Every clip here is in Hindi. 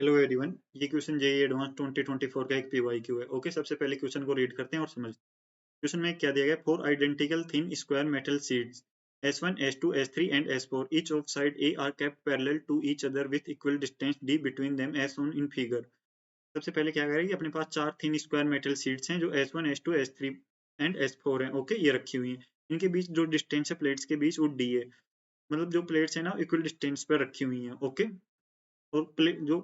हेलो एवरीवन, ये क्वेश्चन जेईई एडवांस 2024 का एक पीवाईक्यू है। ओके, सबसे पहले क्वेश्चन को रीड करते हैं और समझते हैं। क्वेश्चन में क्या दिया गया? Four identical thin square metal sheets S1, S2, S3 and S4 each of side A are kept parallel to each other with equal distance d between them as shown in figure। सबसे पहले क्या करें कि अपने पास चार थिन स्क्वायर मेटल शीट्स हैं जो S1, S2, S3 and S4 हैं। ओके, ये रखी हुई हैं। इनके बीच जो डिस्टेंस है प्लेट्स के बीच वो d है। मतलब जो प्लेट्स है ना इक्वल डिस्टेंस पर रखी हुई हैं। ओके, और प्लेट जो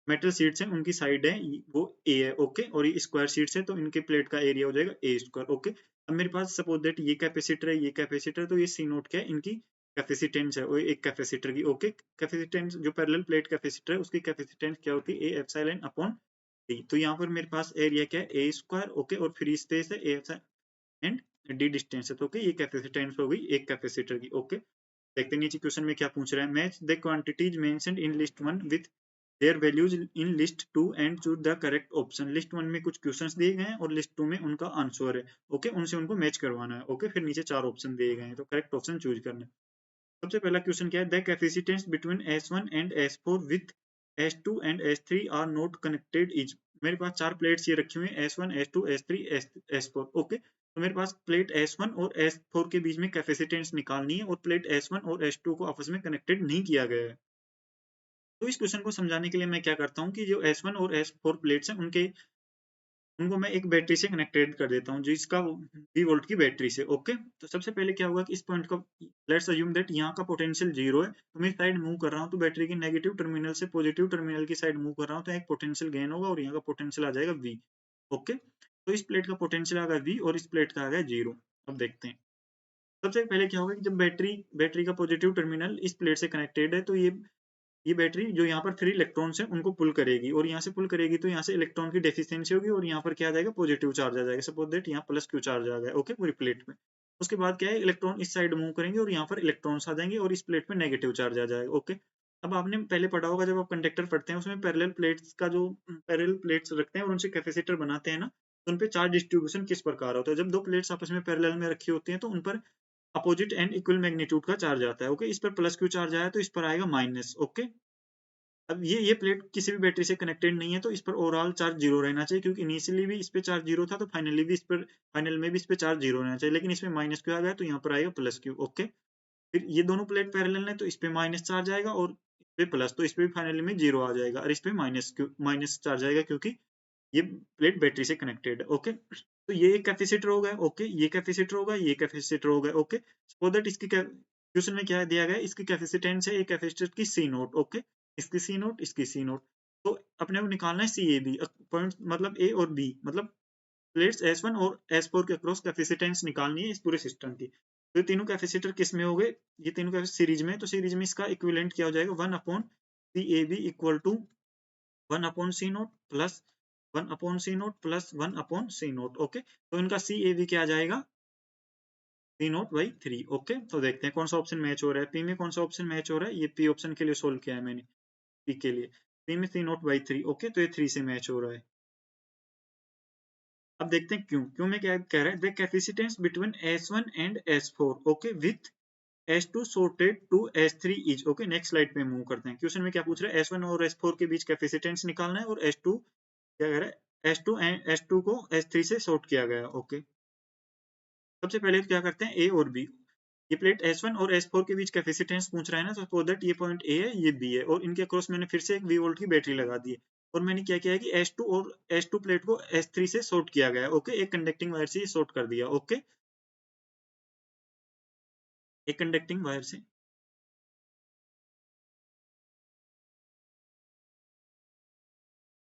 मेटल शीट्स हैं उनकी साइड है वो ए है। ओके, और ये स्क्वायर शीट्स है तो इनके प्लेट का एरिया हो जाएगा ए स्क्वायर। ओके, अब मेरे पास सपोज दैट ये कैपेसिटर है, ये कैपेसिटर है, तो ये सी नोट क्या है? इनकी कैपेसिटेंस है, वो एक कैपेसिटर की। ओके, कैपेसिटेंस जो पैरेलल प्लेट कैपेसिटर है उसकी कैपेसिटेंस क्या होती है? A epsilon upon D. तो यहाँ पर मेरे पास एरिया क्या है? ए स्क्वायर। ओके, और फ्री स्पेस है A epsilon and D distance है। तो ओके, ये कैपेसिटेंस हो गई एक कैपेसिटर की। ओके, देखते हैं नीचे क्वेश्चन में क्या पूछ रहा है। Match the quantities mentioned in list 1 with their values in list 2 and choose the correct option. List 1 में कुछ क्वेश्चंस दिए गए हैं और लिस्ट 2 में उनका आंसर है। ओके, उनसे उनको मैच करवाना है। ओके, फिर नीचे चार ऑप्शन दिए गए हैं तो करेक्ट ऑप्शन चूज करना है। सबसे पहला क्वेश्चन क्या है? The capacitance between S1 and S4 with S2 and S3 are not connected is. मेरे पास चार प्लेट्स ये रखी हुई हैं S1, S2, S3, S4। Okay, तो मेरे पास प्लेट S1 और S4 के बीच में कैपेसिटेंस निकालनी है और प्लेट S1 और S2 को आपस में कनेक्टेड नहीं किया गया है। तो इस क्वेश्चन को समझाने के लिए मैं क्या करता हूँ कि जो S1 और S4 प्लेट्स हैं उनको मैं एक बैटरी से कनेक्टेड कर देता हूँ जिसका 20 वोल्ट की बैटरी से। ओके, तो सबसे पहले क्या होगा कि इस पॉइंट का लेट्स अज्यूम दैट यहाँ का पोटेंशियल जीरो है, तो मैं साइड मूव कर रहा हूँ तो बैटरी की नेगेटिव टर्मिनल से पॉजिटिव टर्मिनल की साइड मूव कर रहा हूँ तो एक पोटेंशियल गेन होगा और यहाँ का पोटेंशियल आ जाएगा V। ओके, तो इस प्लेट का पोटेंशियल आ गया V और इस प्लेट का आ गया जीरो। अब देखते हैं सबसे पहले क्या होगा कि जब बैटरी का पॉजिटिव टर्मिनल इस प्लेट से कनेक्टेड है तो ये बैटरी जो यहाँ पर फ्री इलेक्ट्रॉन्स हैं उनको पुल करेगी और यहाँ से पुल करेगी तो यहाँ से इलेक्ट्रॉन की डेफिशिएंसी होगी और यहाँ पर क्या आ जाएगा? पॉजिटिव चार्ज आ जाएगा। सपोज दैट यहाँ प्लस क्यू चार्ज आ गया। ओके, पूरी प्लेट में। उसके बाद क्या है? इलेक्ट्रॉन इस साइड मूव करेंगे और यहाँ पर इलेक्ट्रॉन्स आ जाएंगे और इस प्लेट में नेगेटिव चार्ज आ जाएगा। ओके, अब आपने पहले पढ़ा होगा जब आप कंडक्टर पढ़ते हैं उसमें पैरेलल प्लेट्स का जो पैरेलल प्लेट्स रखते हैं और उनसे कैपेसिटर बनाते हैं ना, तो उन पे चार्ज डिस्ट्रीब्यूशन किस प्रकार होता है? जब दो प्लेट्स आपस में पैरेलल में रखी होती हैं तो उन पर अपोजिट एंड इक्वल मैग्नीट्यूड का चार्ज आता है। ओके, इस पर प्लस क्यू चार्ज आया तो इस पर आएगा माइनस। ओके, अब ये प्लेट किसी भी बैटरी से कनेक्टेड नहीं है तो इस पर ओवरऑल चार्ज जीरो रहना चाहिए क्योंकि इनिशियली भी इस पे चार्ज जीरो था तो फाइनल में भी इस पे चार्ज जीरो रहना चाहिए, लेकिन इसमें माइनस क्यू आ गया तो यहाँ पर आएगा प्लस क्यू। ओके, फिर ये दोनों प्लेट पैरेलल है तो इस पे माइनस चार्ज आएगा और इस पे प्लस, तो इस पे फाइनली में जीरो आ जाएगा और इस पे माइनस चार्ज आएगा क्योंकि ये प्लेट बैटरी से कनेक्टेड है। ओके, तो ये एक कैपेसिटर हो गया। ओके, ये कैपेसिटर होगा, ये कैपेसिटर हो गया। ओके, सो दैट इसकी क्वेश्चन में क्या दिया गया? इसकी कैपेसिटेंस है एक कैपेसिटर की सी नोट। ओके, इसकी सी नोट, इसकी सी नोट। तो अपने को निकालना है सी ए बी पॉइंट, मतलब ए और बी, मतलब प्लेट्स S1 और S4 के अक्रॉस कैपेसिटेंस निकालनी है इस पूरे सिस्टम की। तो ये तीनों कैपेसिटर किस में हो गए? ये तीनों कैपेसिटर सीरीज में, तो सीरीज में इसका इक्विवेलेंट क्या हो जाएगा? 1 upon C A B equal to 1 upon C naught plus 1 upon C naught plus 1 upon C naught. Okay, तो इनका सी ए बी क्या आ जाएगा? सी नोट बाई 3। ओके, तो देखते हैं कौन सा ऑप्शन मैच हो रहा है। पी में कौन सा ऑप्शन मैच हो रहा है? ये पी ऑप्शन के लिए सोल्व किया है मैंने, पी के लिए। पी में सी नोट बाई 3। ओके, तो ये 3 से मैच हो रहा है। अब देखते हैं क्यों क्यों में क्या कह रहा है? The capacitance between S1 and S4 okay with S2 sorted to S3 is. Okay, next slide पे मूव करते हैं। क्वेश्चन में क्या पूछ रहा है? S1 और S4 के बीच कैपेसिटेंस निकालना है और S2 क्या कह रहा है? S2 को S3 से सॉर्ट किया गया। ओके, सबसे पहले तो क्या करते हैं ए और बी। ये प्लेट S1 और S4 के बीच कैपेसिटेंस पूछ रहा है ना, तो सो दैट ये पॉइंट ए है, ये बी है और इनके अक्रॉस मैंने फिर से एक V वोल्ट की बैटरी लगा दी है और मैंने क्या किया है कि S2 प्लेट को S3 से शॉर्ट किया गया है। ओके, एक कंडक्टिंग वायर से शॉर्ट कर दिया। ओके, एक कंडक्टिंग वायर से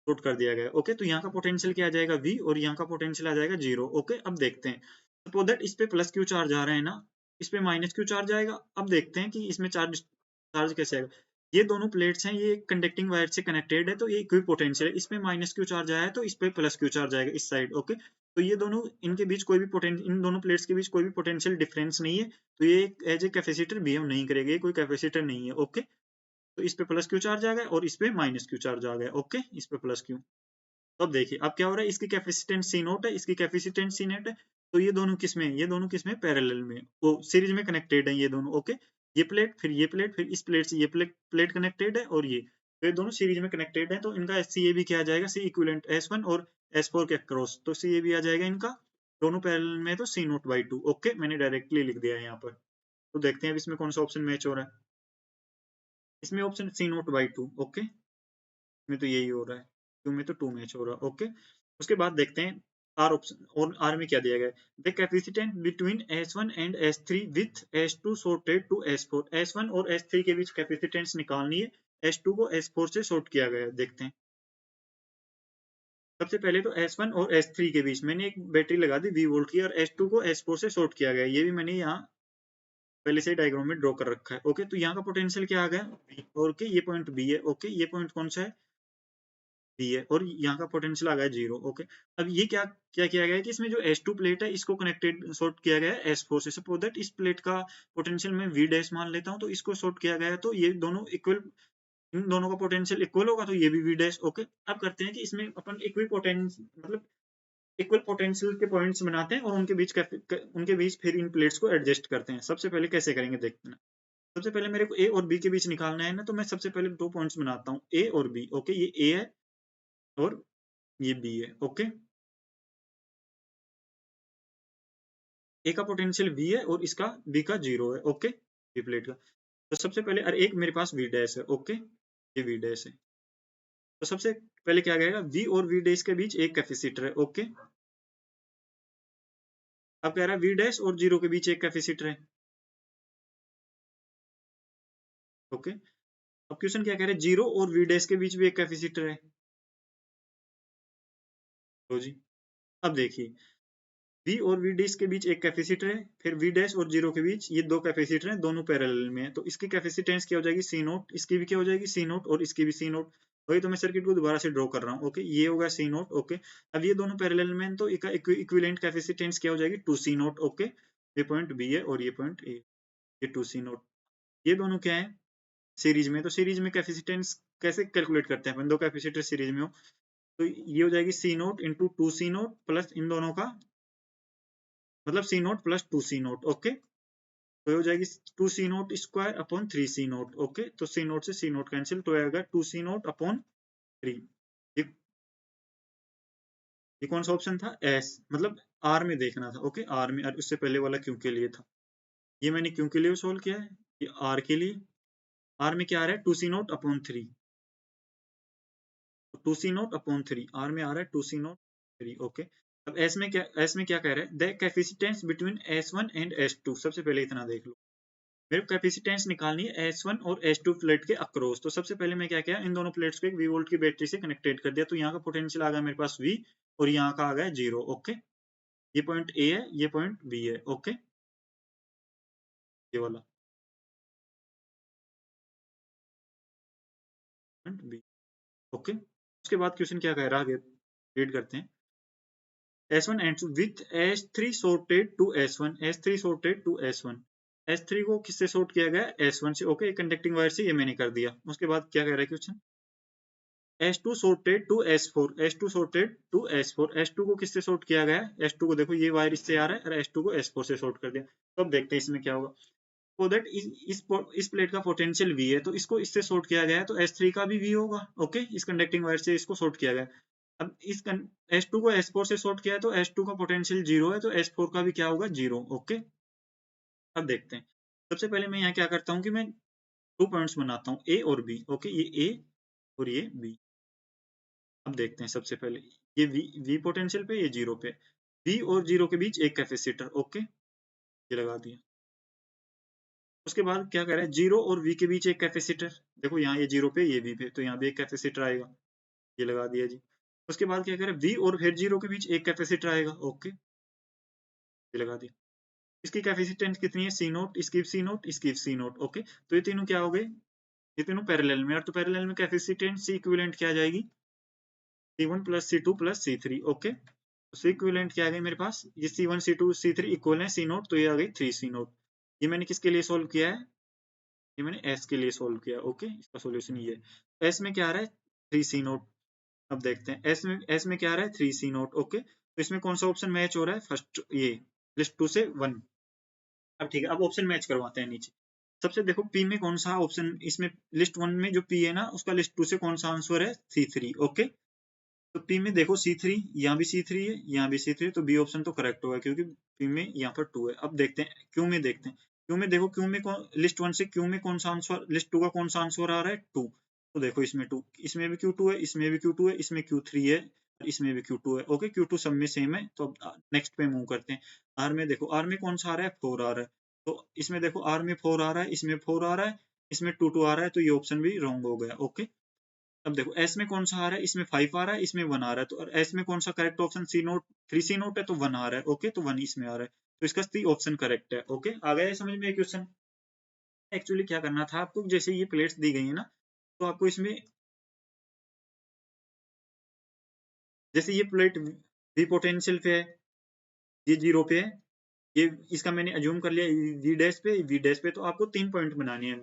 शॉर्ट कर दिया गया। ओके, तो यहाँ का पोटेंशियल क्या आ जाएगा? V और यहाँ का पोटेंशियल आ जाएगा जीरो। ओके, अब देखते हैं। सपोज दैट इस पे प्लस क्यू चार्ज आ रहा है ना, इस पे माइनस क्यू चार्ज आएगा। अब देखते हैं कि इसमें चार्ज चार्ज कैसे आएगा। ये दोनों प्लेट्स हैं, ये कंडक्टिंग वायर से कनेक्टेड है तो ये इक्वी पोटेंशियल है। इस पे माइनस क्यू चार्ज आया है तो इस पे प्लस क्यू चार्ज आएगा इस साइड। ओके, तो ये दोनों इनके बीच कोई भी पोटेंशियल, इन दोनों प्लेट्स के बीच कोई भी पोटेंशियल डिफरेंस नहीं है, तो ये एज ए कैपेसिटर बिहेव नहीं करेगा, ये कोई कैपेसिटर नहीं है। ओके, तो इस पे प्लस क्यू चार्ज आ गया और इस पे माइनस क्यू चार्ज आ गया। ओके, इस पे प्लस क्यू। तो अब देखिए अब क्या हो रहा है? इसकी कैपेसिटेंस सी नोट है, इसकी कैपेसिटेंस सी नेट है, तो ये दोनों किस में है? ये दोनों किस में? पैरेलल में, वो सीरीज में कनेक्टेड है ये दोनों। ओके, ये प्लेट फिर ये प्लेट फिर इस प्लेट से ये प्लेट कनेक्टेड है और ये तो ये दोनों सीरीज में कनेक्टेड है, तो इनका सी ए भी क्या आ जाएगा, सी इक्विवेलेंट S1 और S4 के अक्रॉस, तो सी ए भी आ जाएगा इनका दोनों पैरेलल में, तो C नोट बाई 2। ओके, मैंने डायरेक्टली लिख दिया है यहाँ पर। तो देखते हैं अब इसमें कौन सा ऑप्शन मैच हो रहा है। इसमें option C note by 2। Okay, में तो यही हो रहा है, क्यों में तो 2 मैच हो रहा है। ओके, उसके बाद देखते हैं आर ऑप्शन, और आर में क्या दिया गया है। The capacitance between S1 and S3 with S2 sorted to S4। S1 और S3 के बीच कैपेसिटेंस निकालनी है, S2 को S4 से शॉर्ट किया गया है। देखते हैं सबसे पहले तो S1 और S3 के बीच मैंने एक बैटरी लगा दी V वोल्ट की, और S2 को S4 से शॉर्ट किया गया है। ये भी मैंने यहाँ पहले से डायग्राम में ड्रॉ कर रखा है। ओके, तो यहाँ का पोटेंशियल क्या आ गया, V। ओके, ये पॉइंट B है। ओके, ये पॉइंट कौन सा है, B है, और यहाँ का पोटेंशियल आ गया 0। ओके, अब ये क्या क्या किया गया है कि इसमें जो S2 प्लेट है इसको कनेक्टेड शॉर्ट किया गया है S4 से। सपोज दैट इस प्लेट का पोटेंशियल मैं V डैश मान लेता हूँ, तो इसको शॉर्ट किया गया है, तो ये दोनों इक्वल, इन दोनों का पोटेंशियल इक्वल होगा, तो ये भी V डैश। ओके, अब करते हैं कि इसमें अपन इक्वल पोटेंशियल, मतलब इक्वल पोटेंशियल के पॉइंट्स बनाते हैं, और उनके बीच फिर इन प्लेट्स को एडजस्ट करते हैं। सबसे पहले कैसे करेंगे देखते हैं। सबसे पहले मेरे को ए और बी के बीच निकालना है ना, तो मैं सबसे पहले दो पॉइंट्स बनाता हूँ, ए और बी। ओके, ये ए है और ये बी है। ओके, ए का पोटेंशियल वी है और इसका बी का 0 है। ओके, बी प्लेट का। तो सबसे पहले, और एक मेरे पास वी डैश है। ओके, ये वी डैश है, तो सबसे पहले क्या कहेगा, वी और वी डैश के बीच एक कैपेसिटर है। ओके, अब कह रहा है वी डैश और 0 के बीच एक कैपेसिटर है। ओके, अब क्वेश्चन क्या कह रहे हैं, 0 और वी डैश के बीच भी एक कैपेसिटर है। तो जी, अब देखिए, V और V डैश के बीच एक कैपेसिटर है, फिर V डैश और 0 के बीच ये दो कैपेसिटर हैं, दोनों पैरेलल में है, तो इसकी कैपेसिटेंस क्या हो जाएगी, C नोट। इसकी भी क्या हो जाएगी, C नोट, और इसकी भी C नोट। वही तो मैं सर्किट को दोबारा से ड्रॉ कर रहा हूँ। ओके, ये होगा C नोट। ओके, अब ये दोनों पैरेलल में, तो इक्विवेलेंट कैपेसिटेंस क्या हो जाएगी, 2C नोट। ओके, ये पॉइंट B है और ये पॉइंट A, ये 2C नोट। ये दोनों क्या है, सीरीज में। तो सीरीज में कैपेसिटेंस कैसे कैलकुलेट करते हैं अपन, दो कैपेसिटर सीरीज में हो, तो ये हो जाएगी C note into 2C note plus इन दोनों का, मतलब C note plus 2C note. Okay, तो हो जाएगी 2C note square upon 3C note. Okay, तो C नोट से C नोट कैंसिल, तो आएगा 2C नोट अपॉन 3। ये, ये कौन सा ऑप्शन था, एस, मतलब आर में देखना था। ओके, आर में, और उससे पहले वाला क्यू के लिए था, ये मैंने क्यू के लिए सोल्व किया है, ये आर के लिए। आर में क्या आ रहा है, 2C naught upon 3, 2C naught upon 3, R में आ रहा है 2C नोट 3। ओके, अब एस में क्या कह रहा है, the capacitance between S1 and S2। सबसे पहले इतना देख लो, मेरे को कैपेसिटेंस निकालनी है S1 और S2 प्लेट के अक्रॉस। तो सबसे पहले मैं क्या किया, इन दोनों प्लेट्स को एक V वोल्ट की बैटरी से कनेक्टेड कर दिया, तो यहाँ का पोटेंशियल आ गया मेरे पास V, और यहाँ का आ गया 0। ओके, ये पॉइंट A है, ये पॉइंट B है। ओके, ये वाला पॉइंट B। ओके, उसके बाद क्वेश्चन क्या कह रहा है, आगे रीड करते हैं। S1 and with S3 sorted to S1, S3 sorted to S1। S3 को किससे सॉर्ट किया गया, S1 से। ओके, कंडक्टिंग वायर से, ये मैंने कर दिया। उसके बाद क्या कह रहा है question, S2 sorted to S4, S2 sorted to S4। S2 को किससे सॉर्ट किया गया है, S2 को देखो ये वायर इससे आ रहा है, और S2 को S4 से सॉर्ट कर दिया। तो अब देखते हैं इसमें क्या होगा। सो दैट इस प्लेट का पोटेंशियल V है, तो इसको इससे सॉर्ट किया गया है, तो S3 का भी V होगा। ओके, इस कंडक्टिंग वायर से इसको सॉर्ट किया गया है। अब S2 को S4 से सॉर्ट किया है, तो S2 का पोटेंशियल 0 है, तो S4 का भी क्या होगा, 0। ओके, अब देखते हैं। सबसे पहले मैं यहाँ क्या करता हूँ कि मैं दो पॉइंट्स बनाता हूँ, A और B। ओके, ये A और ये B। अब देखते हैं सबसे पहले, ये V पोटेंशियल पे, ये 0 पे, V और 0 के बीच एक कैपेसिटर। ओके, ये लगा दिया। उसके बाद क्या कह रहा है, 0 और V के बीच एक कैपेसिटर। देखो यहाँ ये 0 पे, ये V पे, तो यहाँ भी एक कैपेसिटर आएगा, ये लगा दिया जी। उसके बाद क्या कह रहा है, V और फिर 0 के बीच एक कैपेसिटर आएगा। ओके, ये लगा दिया। इसकी कैपेसिटेंस कितनी है, C नोट, इसकी C नोट, इसकी C नोट। ओके, तो ये तीनों क्या हो गए, ये तीनों पैरेलल में, और तो पैरेलल में कैपेसिटेंस C इक्विवेलेंट क्या आ जाएगी, C1 plus C2 plus C3। Okay, तो C इक्विवेलेंट क्या आ गई मेरे पास, ये C1 C2 C3 इक्वल है C नोट, तो ये आ गई 3C नोट। ये मैंने किसके लिए सोल्व किया है, ये मैंने S के लिए सोल्व किया। ओके, इसका सॉल्यूशन ये है। S में क्या आ रहा है, 3C नोट। अब देखते हैं S में क्या आ रहा है, 3C नोट। ओके, तो इसमें कौन सा ऑप्शन मैच हो रहा है, फर्स्ट ये लिस्ट 2 से 1। अब ठीक है, अब ऑप्शन मैच करवाते हैं नीचे। सबसे देखो पी में कौन सा ऑप्शन, इसमें लिस्ट वन में जो पी है ना उसका लिस्ट टू से कौन सा आंसर है, C3। ओके, तो पी में देखो C3, यहाँ भी C3 है, यहाँ भी C3 है, तो बी ऑप्शन तो करेक्ट होगा क्योंकि पी में यहाँ पर 2 है। अब देखते हैं क्यू में, देखते हैं क्यू में। देखो क्यू में लिस्ट वन से क्यू में कौन सा आंसर, लिस्ट टू का कौन सा आंसर आ रहा है, 2। तो देखो इसमें 2, इसमें भी Q2 है, इसमें भी Q2 है, इसमें Q3 है, इसमें भी Q2 है। ओके, Q2 सब में सेम है। तो अब नेक्स्ट पे मूव करते हैं। आर में देखो, आर में कौन सा आ रहा है, 4 आ रहा है। तो इसमें देखो आर में 4 आ रहा है, इसमें 4 आ रहा है, इसमें 2 आ रहा है, तो ये ऑप्शन भी रॉन्ग हो गया। ओके, अब देखो एस में कौन सा आ रहा है, इसमें 5 आ रहा है, इसमें 1 आ रहा है। तो एस में कौन सा करेक्ट ऑप्शन, सी नोट, 3C नोट है, तो 1 आ रहा है। ओके, तो 1 इसमें आ रहा है, तो इसका सी ऑप्शन करेक्ट है। ओके, आ गया समझ में क्वेश्चन। एक्चुअली क्या करना था आपको, जैसे ये प्लेट्स दी गई है ना, तो आपको इसमें जैसे ये प्लेट वी पोटेंशियल पे है, ये जीरो पे है, ये इसका मैंने अज्यूम कर लिया वी डैश पे, वी डैश पे, तो आपको 3 पॉइंट बनाने हैं,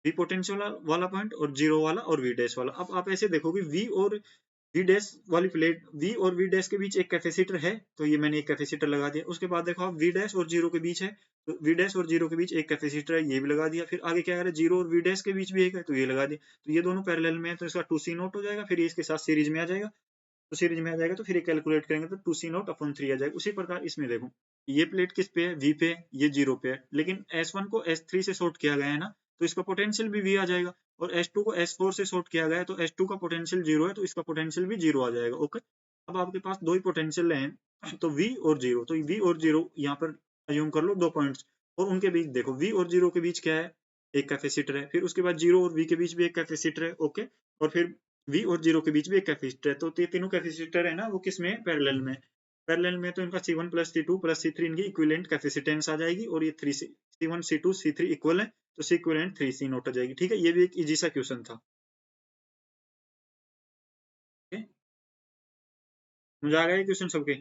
वी पोटेंशियल वाला पॉइंट और जीरो वाला और वी डैश वाला। अब आप ऐसे देखोगे वी और वी डैश वाली प्लेट, वी और वी डैश के बीच एक कैपेसिटर है, तो ये मैंने एक कैपेसिटर लगा दिया। उसके बाद देखो आप वी डैश और जीरो के बीच है, तो वी डैश और जीरो के बीच एक कैपेसिटर है, ये भी लगा दिया। फिर आगे क्या करें, जीरो और वी डैश के बीच भी एक है, तो ये लगा दिया। तो ये दोनों पैरेलल में है, तो इसका 2C0 हो जाएगा। फिर ये इसके साथ सीरीज में आ जाएगा, तो सीरीज में आ जाएगा, तो फिर ये कैलकुलेट करेंगे तो 2C0/3 आ जाएगा। उसी प्रकार इसमें देखो, ये प्लेट किस पे है, वी पे है, ये जीरो पे है, लेकिन S1 को S3 से शॉर्ट किया गया है ना, तो इसका पोटेंशियल भी वी आ जाएगा। और S2 को S4 से शॉर्ट किया गया है, तो S2 का पोटेंशियल जीरो है, तो इसका पोटेंशियल भी जीरो आ जाएगा। ओके, अब आपके पास दो ही पोटेंशियल है, तो वी और जीरो, तो वी और जीरो यहाँ पर अज्यूम कर लो 2 पॉइंट्स। और उनके बीच देखो, वी और जीरो के बीच क्या है, एक कैपेसिटर है। फिर उसके बाद जीरो और वी के बीच भी एक कैपेसिटर है। ओके, और फिर वी और जीरो के बीच भी एक कैपेसिटर है। तो ये तीनों कैपेसिटर है ना, वो किस में, पैरेलल में। पैरेलल में तो इनका C1 plus C2 plus C3 इनकी इक्विवेलेंट कैपेसिटेंस आ जाएगी, और ये 3 C1 C2 C3 इक्वल है, तो C इक्विवेलेंट 3C0 आ जाएगी। ठीक है, ये भी एक इजी सा क्वेश्चन था। ठीक है, मुझे आ गया क्वेश्चन सबके,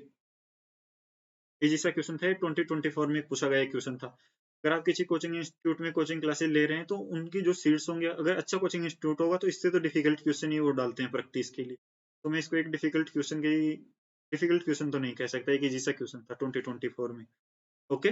इजी सा क्वेश्चन था, 2024 में पूछा गया क्वेश्चन था। अगर आप किसी कोचिंग इंस्टीट्यूट में कोचिंग क्लासेस ले रहे हैं, तो उनकी जो सीट्स होंगे, अगर अच्छा कोचिंग इंस्टीट्यूट होगा, तो इससे तो डिफिकल्ट क्वेश्चन ही वो डालते हैं प्रैक्टिस के लिए। तो मैं इसको एक डिफिकल्ट क्वेश्चन की, डिफिकल्ट क्वेश्चन तो नहीं कह सकता, एक इजी सा क्वेश्चन था 2024 में। ओके।